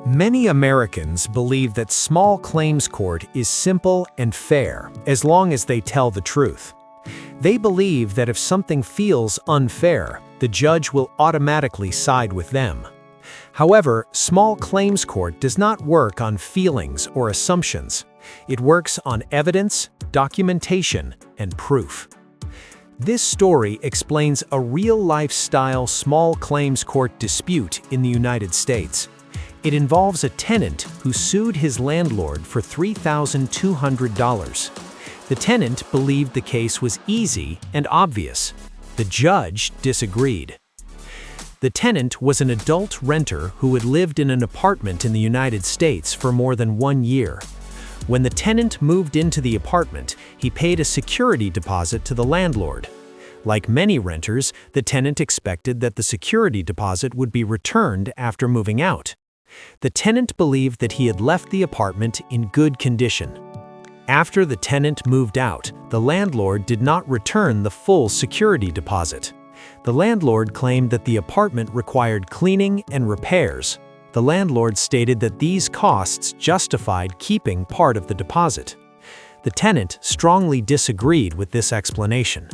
Many Americans believe that small claims court is simple and fair as long as they tell the truth. They believe that if something feels unfair, the judge will automatically side with them. However, small claims court does not work on feelings or assumptions. It works on evidence, documentation, and proof. This story explains a real-life-style small claims court dispute in the United States. It involves a tenant who sued his landlord for $3,200. The tenant believed the case was easy and obvious. The judge disagreed. The tenant was an adult renter who had lived in an apartment in the United States for more than 1 year. When the tenant moved into the apartment, he paid a security deposit to the landlord. Like many renters, the tenant expected that the security deposit would be returned after moving out. The tenant believed that he had left the apartment in good condition. After the tenant moved out, the landlord did not return the full security deposit. The landlord claimed that the apartment required cleaning and repairs. The landlord stated that these costs justified keeping part of the deposit. The tenant strongly disagreed with this explanation.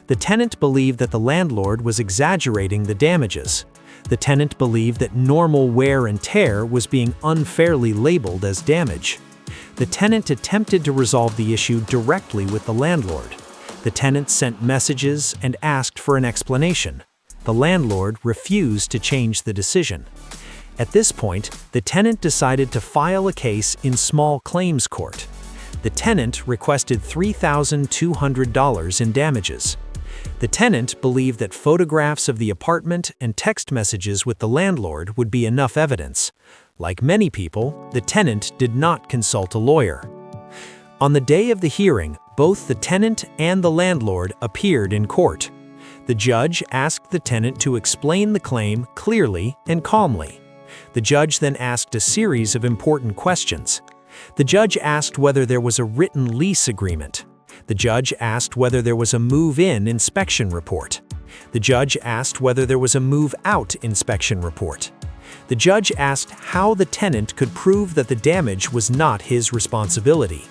The tenant believed that the landlord was exaggerating the damages. The tenant believed that normal wear and tear was being unfairly labeled as damage. The tenant attempted to resolve the issue directly with the landlord. The tenant sent messages and asked for an explanation. The landlord refused to change the decision. At this point, the tenant decided to file a case in small claims court. The tenant requested $3,200 in damages. The tenant believed that photographs of the apartment and text messages with the landlord would be enough evidence. Like many people, the tenant did not consult a lawyer. On the day of the hearing, both the tenant and the landlord appeared in court. The judge asked the tenant to explain the claim clearly and calmly. The judge then asked a series of important questions. The judge asked whether there was a written lease agreement. The judge asked whether there was a move-in inspection report. The judge asked whether there was a move-out inspection report. The judge asked how the tenant could prove that the damage was not his responsibility.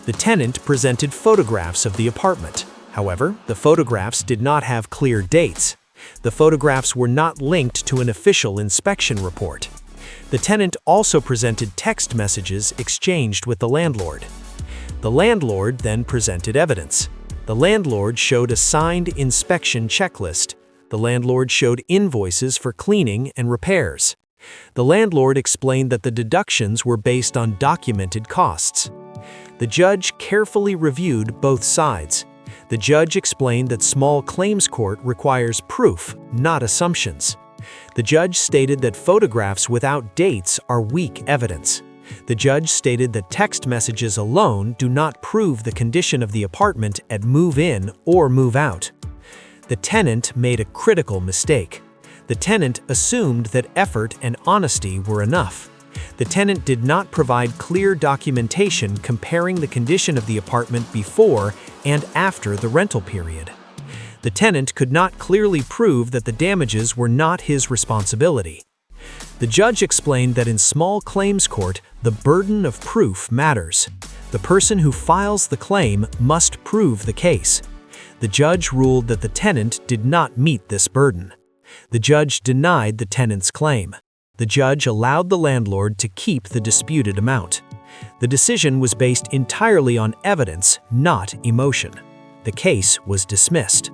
The tenant presented photographs of the apartment. However, the photographs did not have clear dates. The photographs were not linked to an official inspection report. The tenant also presented text messages exchanged with the landlord. The landlord then presented evidence. The landlord showed a signed inspection checklist. The landlord showed invoices for cleaning and repairs. The landlord explained that the deductions were based on documented costs. The judge carefully reviewed both sides. The judge explained that small claims court requires proof, not assumptions. The judge stated that photographs without dates are weak evidence. The judge stated that text messages alone do not prove the condition of the apartment at move-in or move-out. The tenant made a critical mistake. The tenant assumed that effort and honesty were enough. The tenant did not provide clear documentation comparing the condition of the apartment before and after the rental period. The tenant could not clearly prove that the damages were not his responsibility. The judge explained that in small claims court, the burden of proof matters. The person who files the claim must prove the case. The judge ruled that the tenant did not meet this burden. The judge denied the tenant's claim. The judge allowed the landlord to keep the disputed amount. The decision was based entirely on evidence, not emotion. The case was dismissed.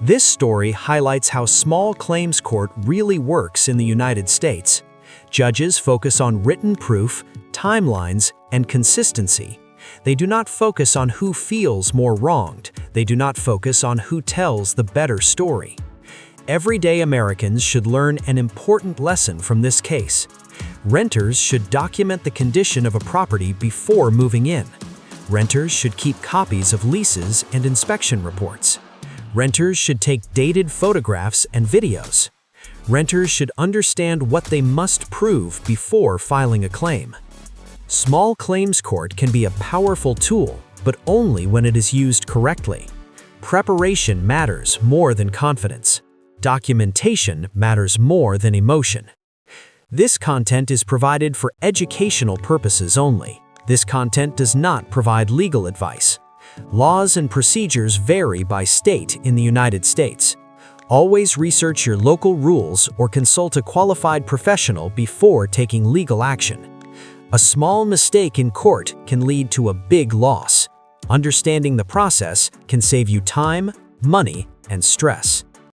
This story highlights how small claims court really works in the United States. Judges focus on written proof, timelines, and consistency. They do not focus on who feels more wronged. They do not focus on who tells the better story. Everyday Americans should learn an important lesson from this case. Renters should document the condition of a property before moving in. Renters should keep copies of leases and inspection reports. Renters should take dated photographs and videos. Renters should understand what they must prove before filing a claim. Small claims court can be a powerful tool, but only when it is used correctly. Preparation matters more than confidence. Documentation matters more than emotion. This content is provided for educational purposes only. This content does not provide legal advice. Laws and procedures vary by state in the United States. Always research your local rules or consult a qualified professional before taking legal action. A small mistake in court can lead to a big loss. Understanding the process can save you time, money, and stress.